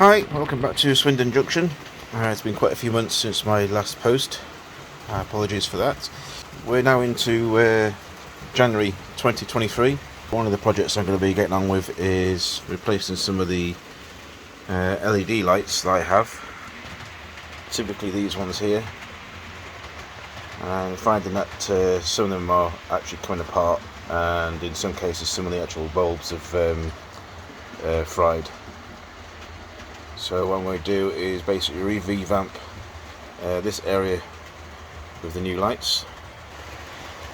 Hi, welcome back to Swindon Junction. It's been quite a few months since my last post. Apologies for that. We're now into January 2023. One of the projects I'm going to be getting on with is replacing some of the LED lights that I have. Typically these ones here. And finding that some of them are actually coming apart, and in some cases some of the actual bulbs have fried. So what I'm going to do is basically revamp this area with the new lights,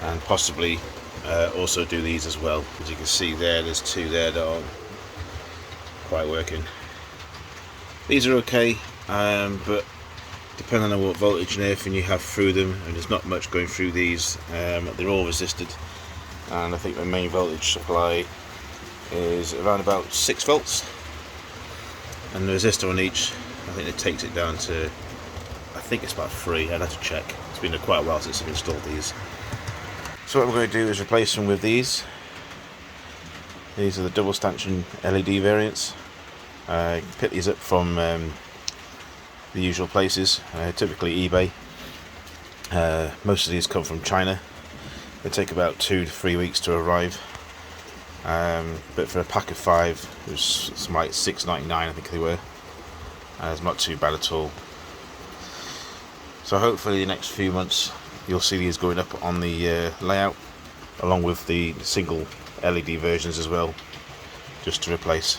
and possibly also do these as well. As you can see there's two there that aren't quite working. These are okay, but depending on what voltage and everything you have through them, and there's not much going through these, they're all resisted, and I think the main voltage supply is around about 6 volts. And the resistor on each, I think it takes it down to, I think it's about 3. I'd have to check. It's been quite a while since I've installed these. So what we're going to do is replace them with these. These are the double stanchion LED variants. You can pick these up from the usual places, typically eBay. Most of these come from China. They take about 2 to 3 weeks to arrive. But for a pack of 5, it was something like $6.99, I think they were. It's not too bad at all. So hopefully the next few months you'll see these going up on the layout, along with the single LED versions as well, just to replace.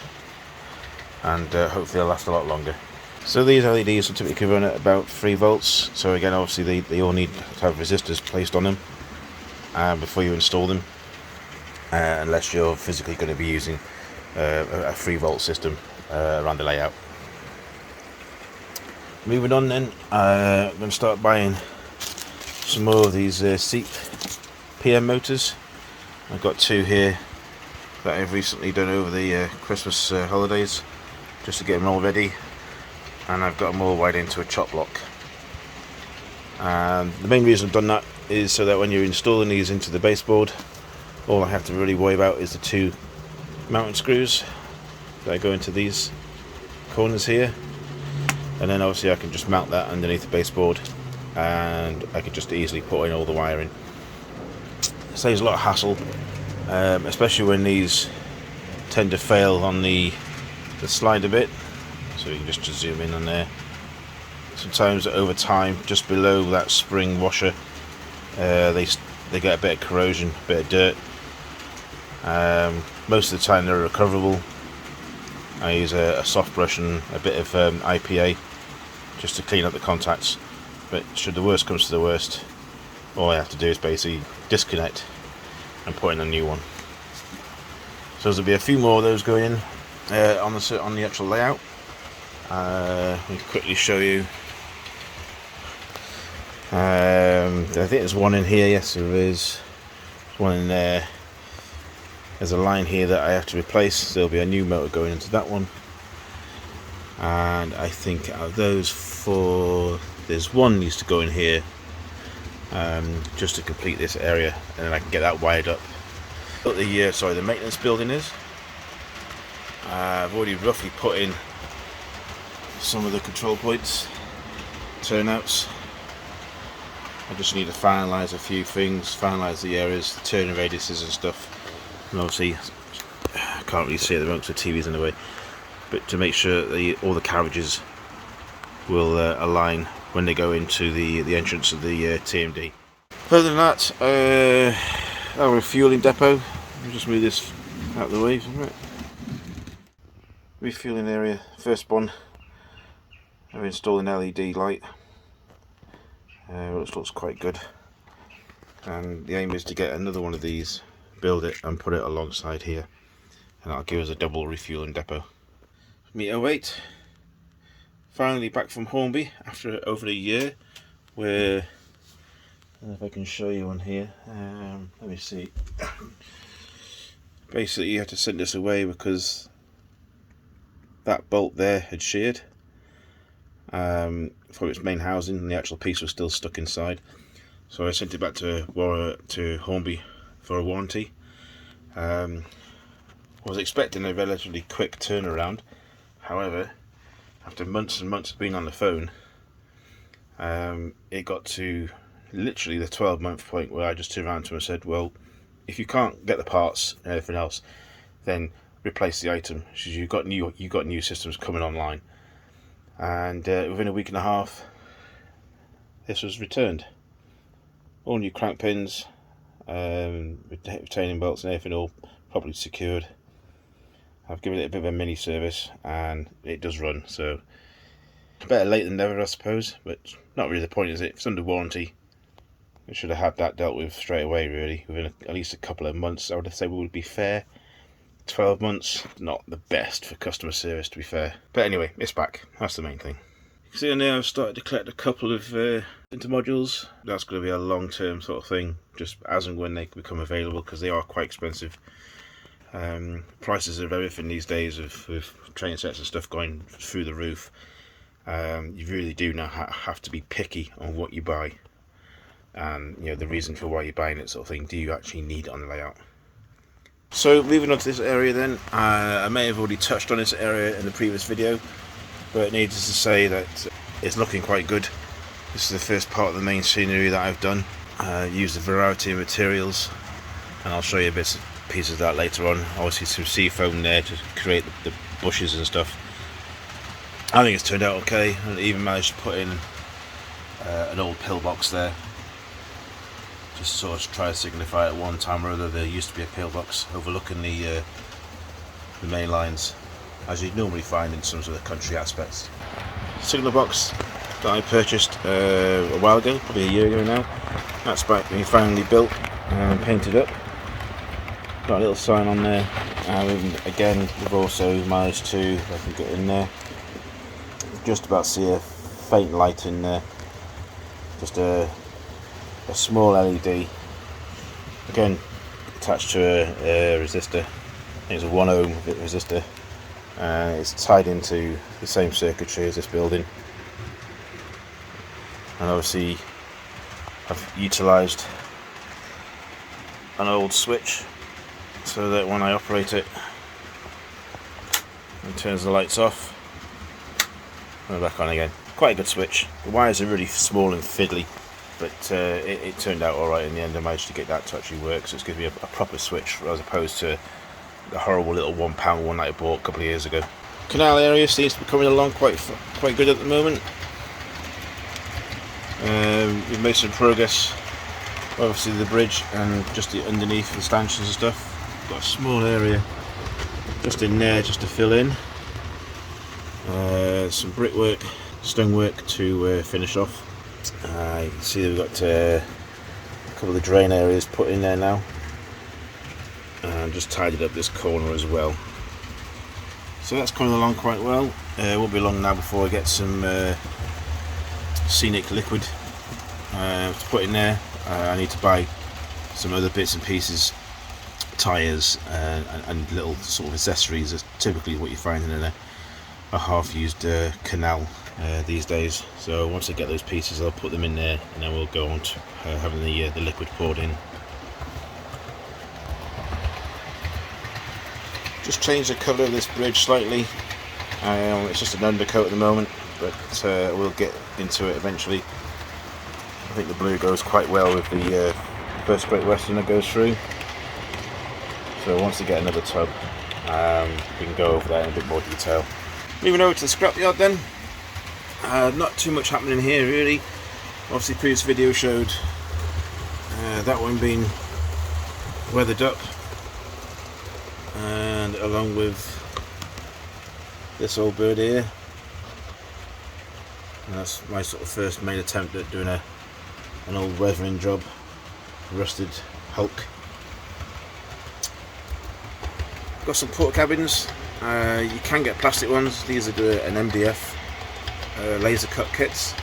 And hopefully they'll last a lot longer. So these LEDs will typically run at about 3 volts. So again, obviously they all need to have resistors placed on them before you install them. Unless you're physically going to be using a 3 volt system around the layout. Moving on then, I'm going to start buying some more of these SEEP PM motors. I've got 2 here that I've recently done over the Christmas holidays, just to get them all ready, and I've got them all wired into a chop block. And the main reason I've done that is so that when you're installing these into the baseboard, all I have to really worry about is the 2 mounting screws that go into these corners here, and then obviously I can just mount that underneath the baseboard, and I can just easily put in all the wiring. It saves a lot of hassle, especially when these tend to fail on the slide a bit. So you can just zoom in on there. Sometimes over time, just below that spring washer, they get a bit of corrosion, a bit of dirt. Most of the time they're recoverable. I use a soft brush and a bit of IPA just to clean up the contacts, but should the worst comes to the worst, all I have to do is basically disconnect and put in a new one. So there'll be a few more of those going in on the actual layout. Let me quickly show you. I think there's one in here. Yes, there is. There's one in there. There's a line here that I have to replace, so there'll be a new motor going into that one. And I think out of those 4, there's one needs to go in here, just to complete this area, and then I can get that wired up. What the maintenance building is. I've already roughly put in some of the control points, turnouts. I just need to finalise a few things, finalise the areas, the turning radiuses and stuff. And obviously, I can't really see at the moment because the TV's in the way, but to make sure that all the carriages will align when they go into the entrance of the TMD. Further than that, our refueling depot. I'll just move this out of the way for a minute. Refueling area. First one, I've installed an LED light. Which looks quite good, and the aim is to get another one of these, build it and put it alongside here, and that'll give us a double refueling depot. Meter weight. Finally back from Hornby after over a year, where, I don't know if I can show you on here, let me see. Basically you had to send this away because that bolt there had sheared for its main housing, and the actual piece was still stuck inside. So I sent it back to Hornby for a warranty. I was expecting a relatively quick turnaround. However, after months and months of being on the phone, it got to literally the 12-month point where I just turned around to him and said, well, if you can't get the parts and everything else, then replace the item. You've got new systems coming online. And within a week and a half, this was returned. All new crank pins, retaining bolts and everything all properly secured. I've given it a bit of a mini service and it does run, so better late than never, I suppose, but not really the point, is it? If it's under warranty, we should have had that dealt with straight away, really, within at least a couple of months. I would say we would be fair. 12 months, not the best for customer service, to be fair. But anyway, it's back. That's the main thing. You can see now I've started to collect a couple of intermodules. That's going to be a long-term sort of thing, just as and when they become available, because they are quite expensive. Prices of everything these days, with train sets and stuff going through the roof, you really do now have to be picky on what you buy, and the reason for why you're buying it, sort of thing. Do you actually need it on the layout? So moving on to this area then, I may have already touched on this area in the previous video, but needless to say that it's looking quite good. This is the first part of the main scenery that I've done. Used a variety of materials, and I'll show you bits and pieces of that later on. Obviously some sea foam there to create the bushes and stuff. I think it's turned out okay. I even managed to put in an old pillbox there, just sort of try to signify at one time or other there used to be a pillbox overlooking the main lines, as you'd normally find in some sort of country aspects. Signal box that I purchased a while ago, probably a year ago now. That's being finally built and painted up. Got a little sign on there, and again we've also managed to, if I can get in there, just about see a faint light in there. Just a small LED, again attached to a resistor. I think it's a 1 ohm resistor, and it's tied into the same circuitry as this building. And obviously I've utilised an old switch so that when I operate it, it turns the lights off and back on again. Quite a good switch. The wires are really small and fiddly, but it turned out alright in the end. I managed to get that to actually work, so it's going to be a proper switch as opposed to the horrible little £1 one that I bought a couple of years ago. Canal area seems to be coming along quite good at the moment. We've made some progress, obviously the bridge and just underneath the stanchions and stuff. Got a small area just in there just to fill in. Some brickwork, stonework to finish off. You can see that we've got a couple of the drain areas put in there now, and just tidied up this corner as well. So that's coming along quite well. It won't be long now before I get some scenic liquid to put in there. I need to buy some other bits and pieces, tyres and little sort of accessories. That's typically what you find in a half-used canal these days. So once I get those pieces, I'll put them in there, and then we'll go on to having the liquid poured in. Just changed the colour of this bridge slightly. It's just an undercoat at the moment, but we'll get into it eventually. I think the blue goes quite well with the first Great Western that goes through. So once we get another tub, we can go over that in a bit more detail. Moving over to the scrapyard then. Not too much happening here really. Obviously previous video showed that one being weathered up, and along with this old bird here. And that's my sort of first main attempt at doing an old weathering job. Rusted Hulk. Got some porta cabins. You can get plastic ones. These are an MDF laser cut kits.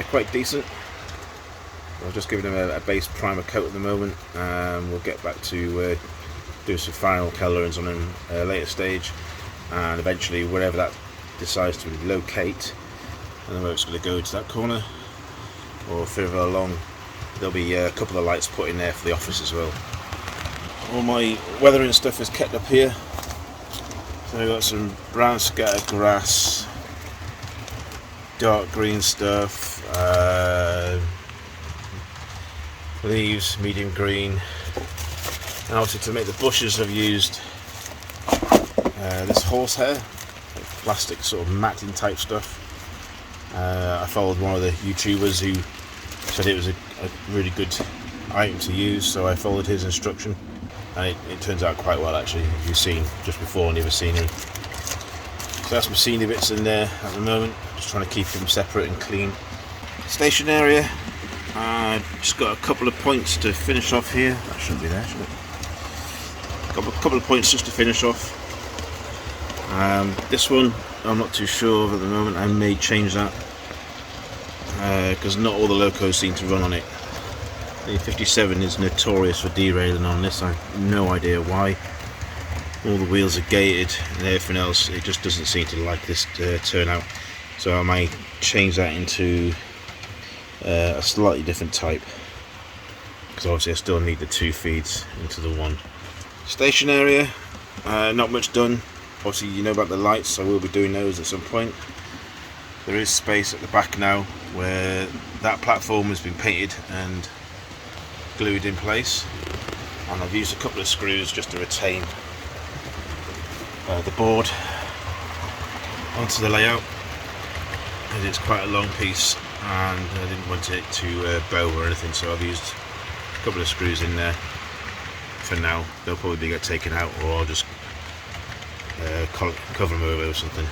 Quite decent. I've just given them a base primer coat at the moment. We'll get back to do some final colourings on them at a later stage, and eventually wherever that decides to locate, I don't know whether it's going to go to that corner or further along, there'll be a couple of lights put in there for the office as well. All my weathering stuff is kept up here. So I've got some brown scattered grass, dark green stuff, leaves, medium green, and obviously to make the bushes I've used this horsehair, like plastic sort of matting type stuff. I followed one of the YouTubers who said it was a really good item to use, so I followed his instruction, and it turns out quite well actually, as you've seen just before in the other scenery. So that's my scenery bits in there at the moment, just trying to keep them separate and clean. Station area, just got a couple of points to finish off here. That shouldn't be there, should it? Got a couple of points just to finish off. This one I'm not too sure of at the moment. I may change that because not all the locos seem to run on it. The 57 is notorious for derailing on this. I have no idea why. All the wheels are gated and everything else. It just doesn't seem to like this turnout. So I might change that into a slightly different type, because obviously I still need the 2 feeds into the one. Station area, not much done. Obviously you know about the lights, so I will be doing those at some point. There is space at the back now where that platform has been painted and glued in place, and I've used a couple of screws just to retain the board onto the layout, and it's quite a long piece and I didn't want it to bow or anything, so I've used a couple of screws in there for now. They'll probably get taken out, or I'll just cover them over or something.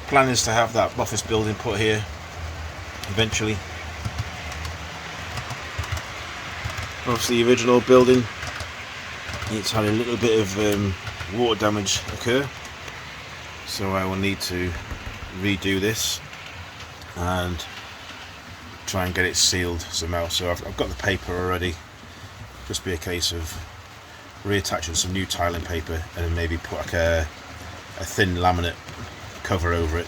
Plan is to have that office building put here eventually. Obviously the original building, it's had a little bit of water damage occur, so I will need to redo this and try and get it sealed somehow. So I've got the paper already, just be a case of reattaching some new tiling paper and then maybe put like a thin laminate cover over it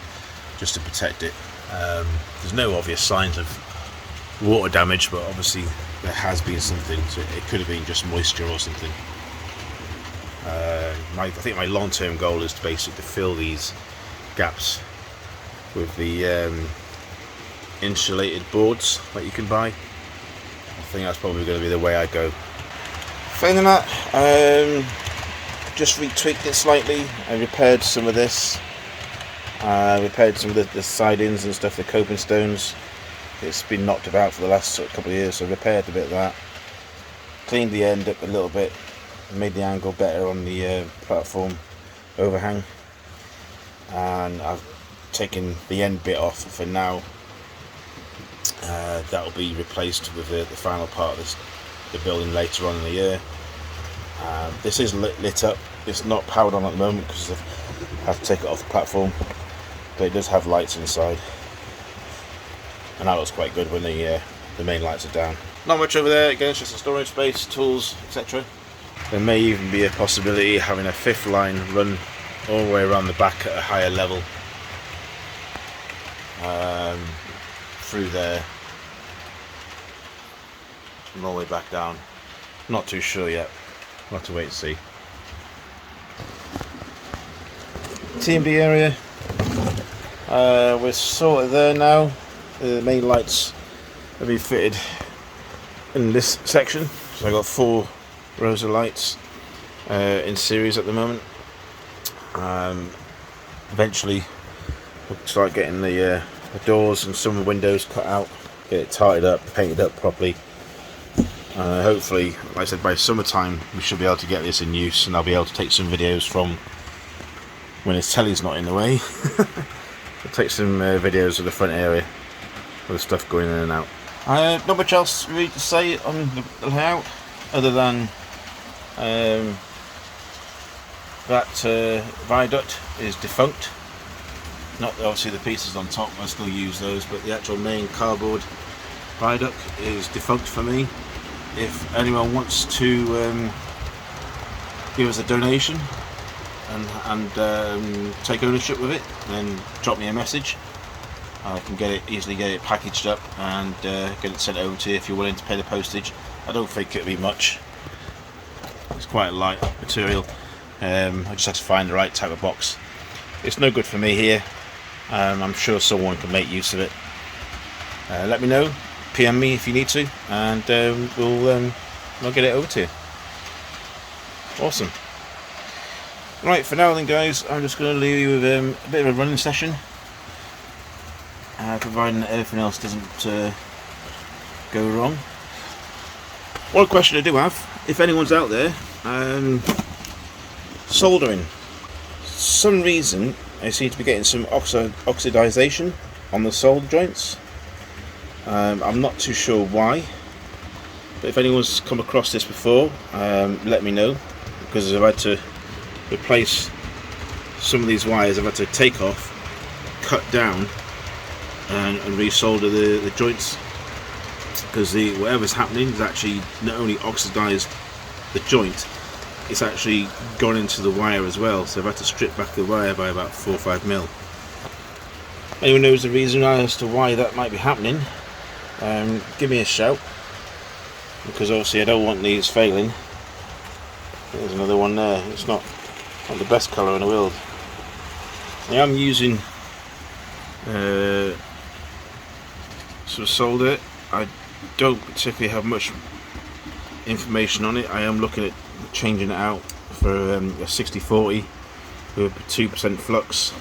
just to protect it. There's no obvious signs of water damage, but obviously there has been something, so it could have been just moisture or something. I think my long-term goal is to basically fill these gaps with the insulated boards that you can buy. I think that's probably going to be the way I go. Failing that, just retweaked it slightly. I repaired some of this. Repaired some of the sidings and stuff, the coping stones. It's been knocked about for the last couple of years, so I repaired a bit of that. Cleaned the end up a little bit, made the angle better on the platform overhang, and I've taken the end bit off for now. That will be replaced with the final part of the building later on in the year. This is lit up. It's not powered on at the moment because I have to take it off the platform, but it does have lights inside, and that looks quite good when the main lights are down. Not much over there. Again, it's just a storage space, tools, etc. There may even be a possibility of having a 5th line run all the way around the back at a higher level through there and all the way back down. Not too sure yet. We'll have to wait and see. TMD area, we're sort of there now. The main lights have been fitted in this section, so I've got 4 rows of lights in series at the moment. Eventually we'll start getting the doors and some of the windows cut out, get it tidied up, painted up properly. Hopefully, like I said, by summertime we should be able to get this in use, and I'll be able to take some videos from when his telly's not in the way. I'll take some videos of the front area with the stuff going in and out. Not much else really to say on the layout, other than that viaduct is defunct. Not obviously the pieces on top, I still use those, but the actual main cardboard viaduct is defunct for me. If anyone wants to give us a donation and take ownership with it, then drop me a message. I can easily get it packaged up and get it sent over to you if you're willing to pay the postage. I don't think it'll be much. It's quite a light material. I just have to find the right type of box. It's no good for me here. I'm sure someone can make use of it. Let me know, PM me if you need to, and I'll get it over to you. Awesome. Right, for now then guys, I'm just going to leave you with a bit of a running session, providing that everything else doesn't go wrong. One question I do have, if anyone's out there soldering, some reason I seem to be getting some oxidization on the solder joints. I'm not too sure why, but if anyone's come across this before, let me know, because I've had to replace some of these wires. I've had to take off, cut down, and resolder the joints, because whatever's happening is actually not only oxidized the joint, it's actually gone into the wire as well. So I've had to strip back the wire by about 4 or 5 mil. Anyone knows the reason as to why that might be happening, give me a shout, because obviously I don't want these failing. There's another one there. It's not the best colour in the world. I am using some solder. I don't particularly have much information on it. I am looking at changing it out for a 60-40 with 2% flux,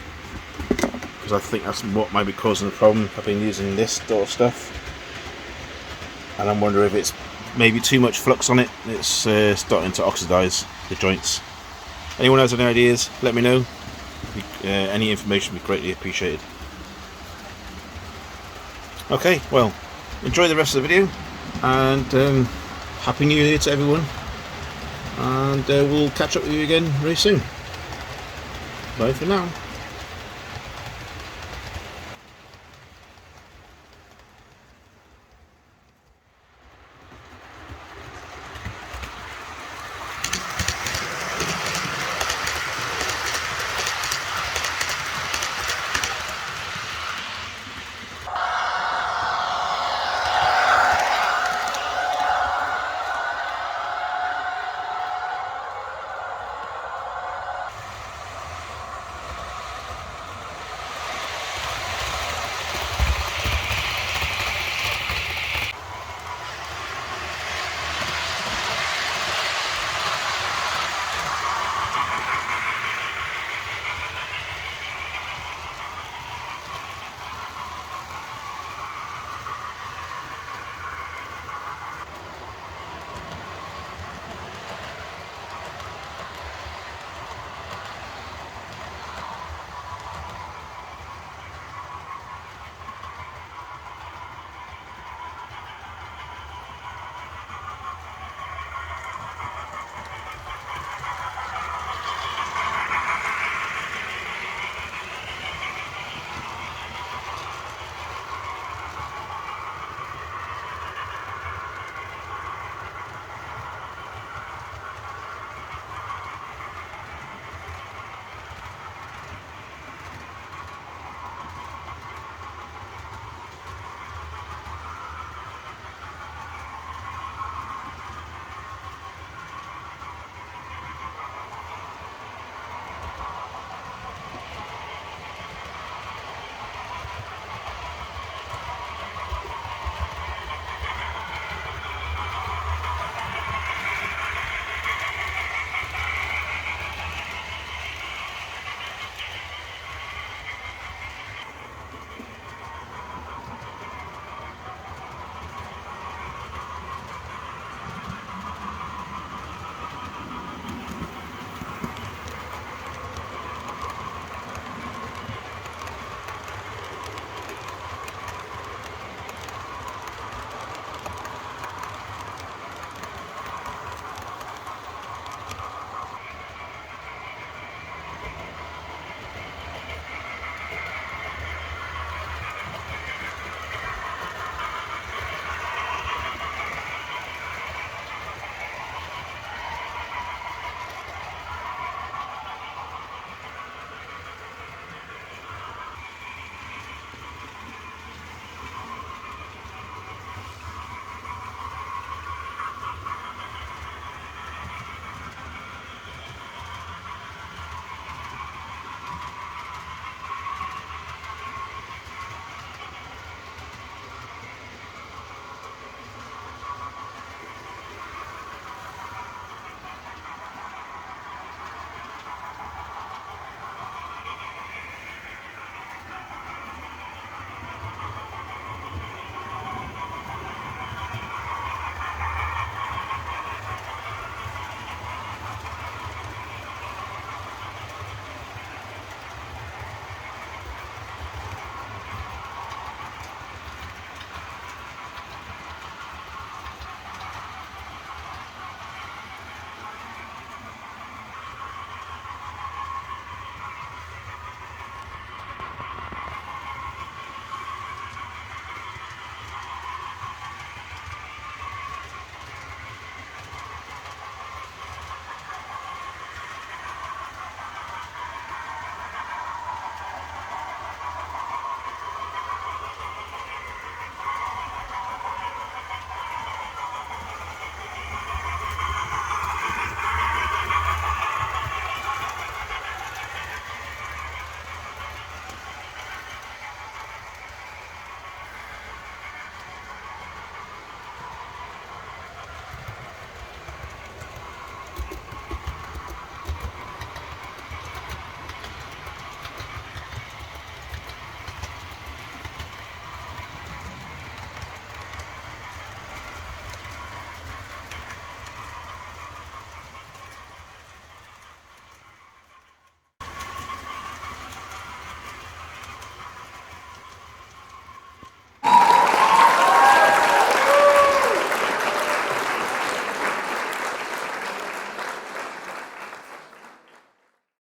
because I think that's what might be causing the problem. I've been using this sort of stuff, and I'm wondering if it's maybe too much flux on it. It's starting to oxidize the joints. Anyone has any ideas, let me know. Any information would be greatly appreciated. Okay, well, enjoy the rest of the video, and Happy New Year to everyone, and we'll catch up with you again very soon. Bye for now.